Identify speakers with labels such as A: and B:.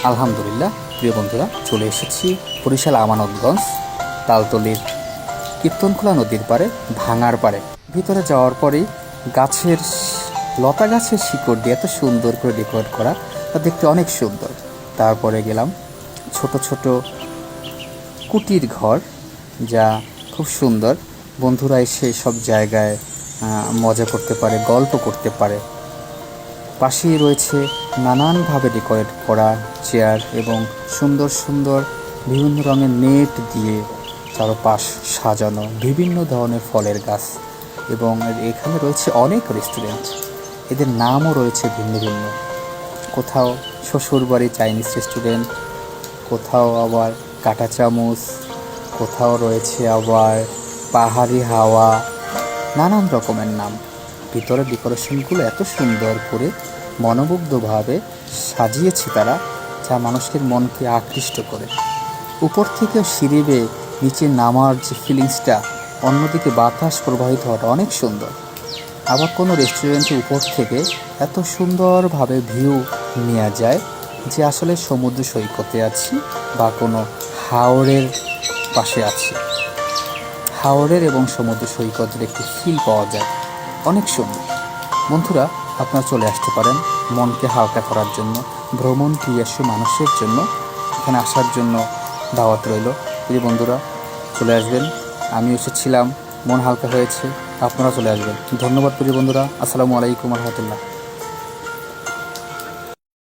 A: আলহামদুলিল্লাহ প্রিয় বন্ধুরা, চলে এসেছি বরিশাল আমানতগঞ্জ তালতলির কীর্তনখোলা নদীর পাড়ে, ভাঙার পাড়ে। ভিতরে যাওয়ার পরেই গাছের লতা গাছের শিকড় দিয়ে এত সুন্দর করে ডেকোরেট করা, তা দেখতে অনেক সুন্দর। তারপরে গেলাম ছোট ছোট কুটির ঘর, যা খুব সুন্দর। বন্ধুরা এসে সব জায়গায় মজা করতে পারে, গল্প করতে পারে। পাশেই রয়েছে নানানভাবে ডেকোরেট করা চেয়ার এবং সুন্দর সুন্দর বিভিন্ন রঙের নেট দিয়ে চারপাশ সাজানো বিভিন্ন ধরনের ফলের গাছ। এবং এখানে রয়েছে অনেক রেস্টুরেন্ট, এদের নামও রয়েছে ভিন্ন ভিন্ন। কোথাও শ্বশুরবাড়ি চাইনিজ রেস্টুরেন্ট, কোথাও আবার কাঁটা চামচ, কোথাও রয়েছে আবার পাহাড়ি হাওয়া, নানান রকমের নাম। ভিতরের ডেকোরেশনগুলো এত সুন্দর করে মনোমুগ্ধভাবে সাজিয়েছে তারা, যা মানুষের মনকে আকৃষ্ট করে। উপর থেকে সিঁড়ি বেয়ে নিচে নামার যে ফিলিংসটা, অন্যদিকে বাতাস প্রবাহিত হওয়াটা অনেক সুন্দর। আবার কোনো রেস্টুরেন্টের উপর থেকে এত সুন্দরভাবে ভিউ নেওয়া যায় যে আসলে সমুদ্র সৈকতে আছি বা কোনো হাওরের পাশে আছি। হাওরের এবং সমুদ্র সৈকতের একটি ফিল পাওয়া যায়, অনেক সুন্দর। বন্ধুরা, আপনারা চলে আসতে পারেন মনকে হালকা করার জন্য। ভ্রমণ প্রিয়াসী মানুষের জন্য এখানে আসার জন্য দাওয়াত রইল। প্রিয় বন্ধুরা, চলে আসবেন। আমি এসেছিলাম, মন হালকা হয়েছে, আপনারা চলে আসবেন। ধন্যবাদ প্রিয় বন্ধুরা। আসসালামু আলাইকুম রহমতুল্লাহ।